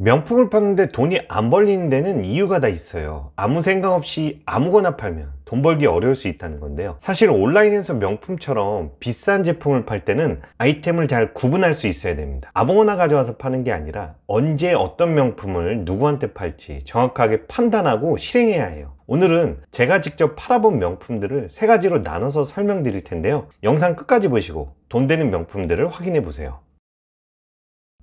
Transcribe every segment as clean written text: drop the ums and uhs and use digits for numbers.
명품을 파는데 돈이 안 벌리는 데는 이유가 다 있어요. 아무 생각 없이 아무거나 팔면 돈 벌기 어려울 수 있다는 건데요. 사실 온라인에서 명품처럼 비싼 제품을 팔 때는 아이템을 잘 구분할 수 있어야 됩니다. 아무거나 가져와서 파는 게 아니라 언제 어떤 명품을 누구한테 팔지 정확하게 판단하고 실행해야 해요. 오늘은 제가 직접 팔아본 명품들을 세 가지로 나눠서 설명드릴 텐데요. 영상 끝까지 보시고 돈 되는 명품들을 확인해 보세요.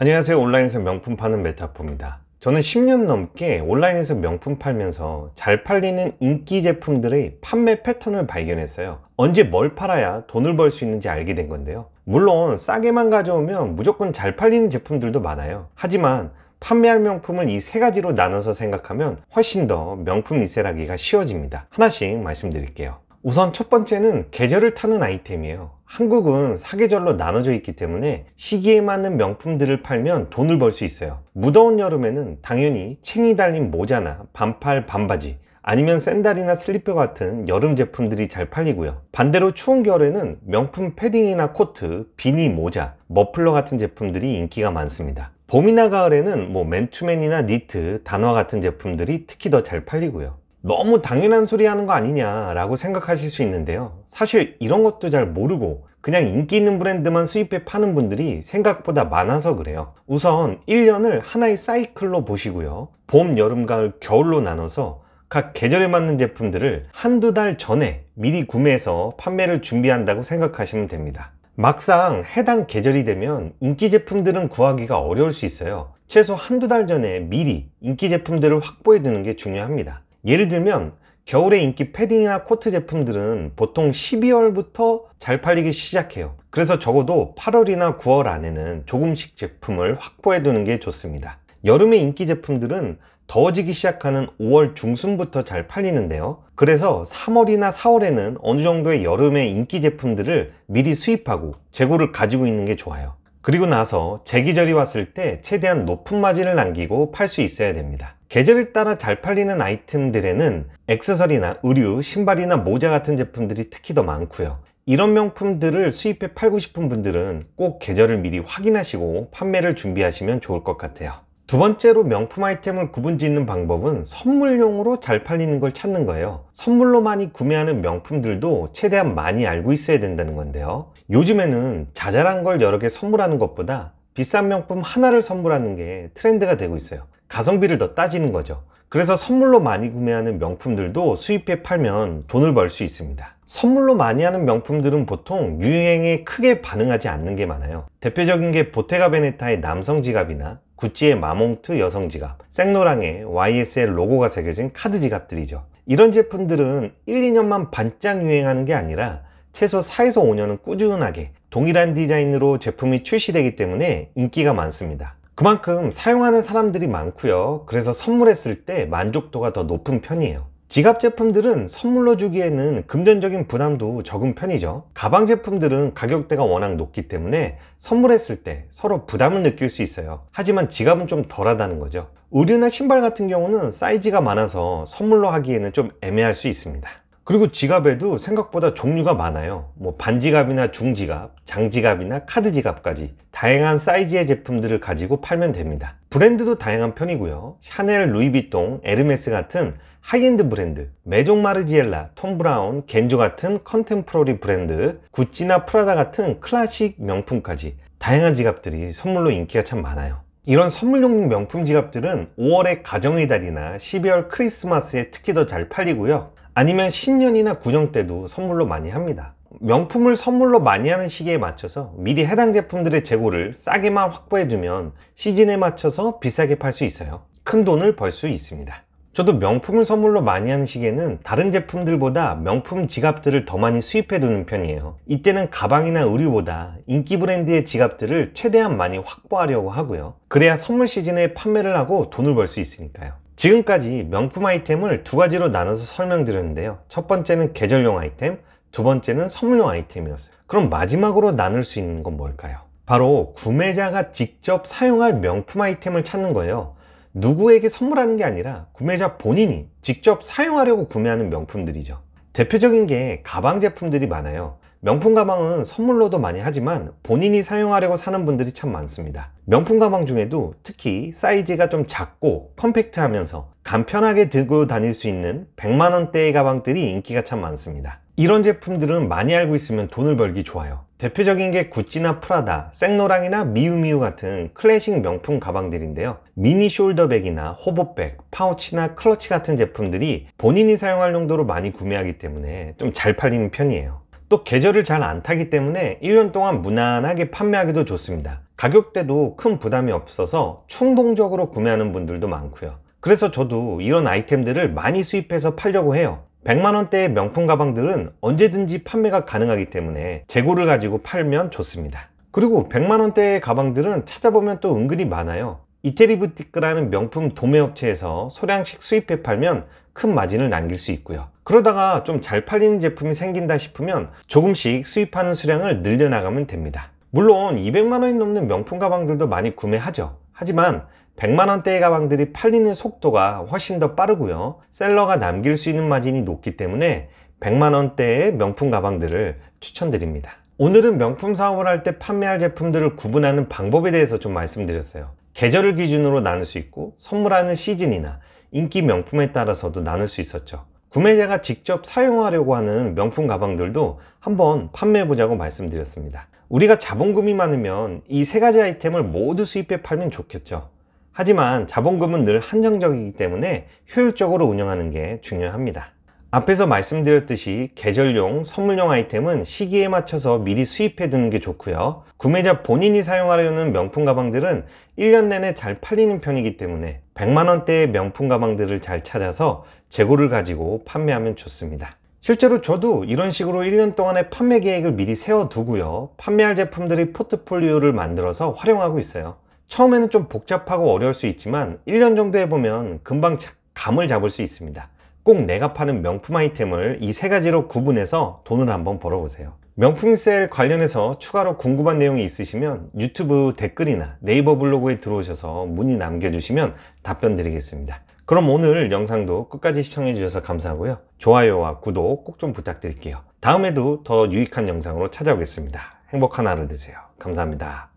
안녕하세요. 온라인에서 명품 파는 메타포입니다. 저는 10년 넘게 온라인에서 명품 팔면서 잘 팔리는 인기 제품들의 판매 패턴을 발견했어요. 언제 뭘 팔아야 돈을 벌 수 있는지 알게 된 건데요. 물론 싸게만 가져오면 무조건 잘 팔리는 제품들도 많아요. 하지만 판매할 명품을 이 세 가지로 나눠서 생각하면 훨씬 더 명품 리셀하기가 쉬워집니다. 하나씩 말씀드릴게요. 우선 첫 번째는 계절을 타는 아이템이에요. 한국은 사계절로 나눠져 있기 때문에 시기에 맞는 명품들을 팔면 돈을 벌 수 있어요. 무더운 여름에는 당연히 챙이 달린 모자나 반팔 반바지, 아니면 샌들이나 슬리퍼 같은 여름 제품들이 잘 팔리고요. 반대로 추운 겨울에는 명품 패딩이나 코트, 비니 모자, 머플러 같은 제품들이 인기가 많습니다. 봄이나 가을에는 맨투맨이나 니트, 단화 같은 제품들이 특히 더 잘 팔리고요. 너무 당연한 소리 하는 거 아니냐 라고 생각하실 수 있는데요. 사실 이런 것도 잘 모르고 그냥 인기 있는 브랜드만 수입해 파는 분들이 생각보다 많아서 그래요. 우선 1년을 하나의 사이클로 보시고요. 봄, 여름, 가을, 겨울로 나눠서 각 계절에 맞는 제품들을 한두 달 전에 미리 구매해서 판매를 준비한다고 생각하시면 됩니다. 막상 해당 계절이 되면 인기 제품들은 구하기가 어려울 수 있어요. 최소 한두 달 전에 미리 인기 제품들을 확보해 두는 게 중요합니다. 예를 들면 겨울에 인기 패딩이나 코트 제품들은 보통 12월부터 잘 팔리기 시작해요. 그래서 적어도 8월이나 9월 안에는 조금씩 제품을 확보해 두는 게 좋습니다. 여름의 인기 제품들은 더워지기 시작하는 5월 중순부터 잘 팔리는데요. 그래서 3월이나 4월에는 어느 정도의 여름의 인기 제품들을 미리 수입하고 재고를 가지고 있는 게 좋아요. 그리고 나서 제기절이 왔을 때 최대한 높은 마진을 남기고 팔 수 있어야 됩니다. 계절에 따라 잘 팔리는 아이템들에는 액세서리나 의류, 신발이나 모자 같은 제품들이 특히 더 많고요. 이런 명품들을 수입해 팔고 싶은 분들은 꼭 계절을 미리 확인하시고 판매를 준비하시면 좋을 것 같아요. 두 번째로 명품 아이템을 구분짓는 방법은 선물용으로 잘 팔리는 걸 찾는 거예요. 선물로 많이 구매하는 명품들도 최대한 많이 알고 있어야 된다는 건데요. 요즘에는 자잘한 걸 여러 개 선물하는 것보다 비싼 명품 하나를 선물하는 게 트렌드가 되고 있어요. 가성비를 더 따지는 거죠. 그래서 선물로 많이 구매하는 명품들도 수입해 팔면 돈을 벌 수 있습니다. 선물로 많이 하는 명품들은 보통 유행에 크게 반응하지 않는 게 많아요. 대표적인 게 보테가 베네타의 남성 지갑이나 구찌의 마몽트 여성 지갑, 생로랑의 YSL 로고가 새겨진 카드 지갑들이죠. 이런 제품들은 1, 2년만 반짝 유행하는 게 아니라 최소 4에서 5년은 꾸준하게 동일한 디자인으로 제품이 출시되기 때문에 인기가 많습니다. 그만큼 사용하는 사람들이 많고요. 그래서 선물했을 때 만족도가 더 높은 편이에요. 지갑 제품들은 선물로 주기에는 금전적인 부담도 적은 편이죠. 가방 제품들은 가격대가 워낙 높기 때문에 선물했을 때 서로 부담을 느낄 수 있어요. 하지만 지갑은 좀 덜하다는 거죠. 의류나 신발 같은 경우는 사이즈가 많아서 선물로 하기에는 좀 애매할 수 있습니다. 그리고 지갑에도 생각보다 종류가 많아요. 반지갑이나 중지갑, 장지갑이나 카드 지갑까지 다양한 사이즈의 제품들을 가지고 팔면 됩니다. 브랜드도 다양한 편이고요. 샤넬, 루이비통, 에르메스 같은 하이엔드 브랜드, 메종 마르지엘라, 톰 브라운, 겐조 같은 컨템포러리 브랜드, 구찌나 프라다 같은 클래식 명품까지 다양한 지갑들이 선물로 인기가 참 많아요. 이런 선물용 명품 지갑들은 5월의 가정의 달이나 12월 크리스마스에 특히 더 잘 팔리고요. 아니면 신년이나 구정 때도 선물로 많이 합니다. 명품을 선물로 많이 하는 시기에 맞춰서 미리 해당 제품들의 재고를 싸게만 확보해 두면 시즌에 맞춰서 비싸게 팔 수 있어요. 큰 돈을 벌 수 있습니다. 저도 명품을 선물로 많이 하는 시기에는 다른 제품들보다 명품 지갑들을 더 많이 수입해 두는 편이에요. 이때는 가방이나 의류보다 인기 브랜드의 지갑들을 최대한 많이 확보하려고 하고요. 그래야 선물 시즌에 판매를 하고 돈을 벌 수 있으니까요. 지금까지 명품 아이템을 두 가지로 나눠서 설명드렸는데요. 첫 번째는 계절용 아이템, 두 번째는 선물용 아이템이었어요. 그럼 마지막으로 나눌 수 있는 건 뭘까요? 바로 구매자가 직접 사용할 명품 아이템을 찾는 거예요. 누구에게 선물하는 게 아니라 구매자 본인이 직접 사용하려고 구매하는 명품들이죠. 대표적인 게 가방 제품들이 많아요. 명품 가방은 선물로도 많이 하지만 본인이 사용하려고 사는 분들이 참 많습니다. 명품 가방 중에도 특히 사이즈가 좀 작고 컴팩트하면서 간편하게 들고 다닐 수 있는 100만원대의 가방들이 인기가 참 많습니다. 이런 제품들은 많이 알고 있으면 돈을 벌기 좋아요. 대표적인 게 구찌나 프라다, 생로랑이나 미우미우 같은 클래식 명품 가방들인데요. 미니 숄더백이나 호보백, 파우치나 클러치 같은 제품들이 본인이 사용할 용도로 많이 구매하기 때문에 좀 잘 팔리는 편이에요. 또 계절을 잘 안 타기 때문에 1년 동안 무난하게 판매하기도 좋습니다. 가격대도 큰 부담이 없어서 충동적으로 구매하는 분들도 많고요. 그래서 저도 이런 아이템들을 많이 수입해서 팔려고 해요. 100만원대의 명품 가방들은 언제든지 판매가 가능하기 때문에 재고를 가지고 팔면 좋습니다. 그리고 100만원대의 가방들은 찾아보면 또 은근히 많아요. 이태리부티크라는 명품 도매업체에서 소량씩 수입해 팔면 큰 마진을 남길 수 있고요. 그러다가 좀 잘 팔리는 제품이 생긴다 싶으면 조금씩 수입하는 수량을 늘려나가면 됩니다. 물론 200만원이 넘는 명품 가방들도 많이 구매하죠. 하지만 100만원대의 가방들이 팔리는 속도가 훨씬 더 빠르고요. 셀러가 남길 수 있는 마진이 높기 때문에 100만원대의 명품 가방들을 추천드립니다. 오늘은 명품 사업을 할 때 판매할 제품들을 구분하는 방법에 대해서 좀 말씀드렸어요. 계절을 기준으로 나눌 수 있고 선물하는 시즌이나 인기 명품에 따라서도 나눌 수 있었죠. 구매자가 직접 사용하려고 하는 명품 가방들도 한번 판매해보자고 말씀드렸습니다. 우리가 자본금이 많으면 이 세 가지 아이템을 모두 수입해 팔면 좋겠죠. 하지만 자본금은 늘 한정적이기 때문에 효율적으로 운영하는 게 중요합니다. 앞에서 말씀드렸듯이 계절용, 선물용 아이템은 시기에 맞춰서 미리 수입해 두는 게 좋고요. 구매자 본인이 사용하려는 명품 가방들은 1년 내내 잘 팔리는 편이기 때문에 100만원대의 명품 가방들을 잘 찾아서 재고를 가지고 판매하면 좋습니다. 실제로 저도 이런 식으로 1년 동안의 판매 계획을 미리 세워두고요. 판매할 제품들의 포트폴리오를 만들어서 활용하고 있어요. 처음에는 좀 복잡하고 어려울 수 있지만 1년 정도 해보면 금방 감을 잡을 수 있습니다. 꼭 내가 파는 명품 아이템을 이 세 가지로 구분해서 돈을 한번 벌어보세요. 명품 세일 관련해서 추가로 궁금한 내용이 있으시면 유튜브 댓글이나 네이버 블로그에 들어오셔서 문의 남겨주시면 답변 드리겠습니다. 그럼 오늘 영상도 끝까지 시청해 주셔서 감사하고요. 좋아요와 구독 꼭 좀 부탁드릴게요. 다음에도 더 유익한 영상으로 찾아오겠습니다. 행복한 하루 되세요. 감사합니다.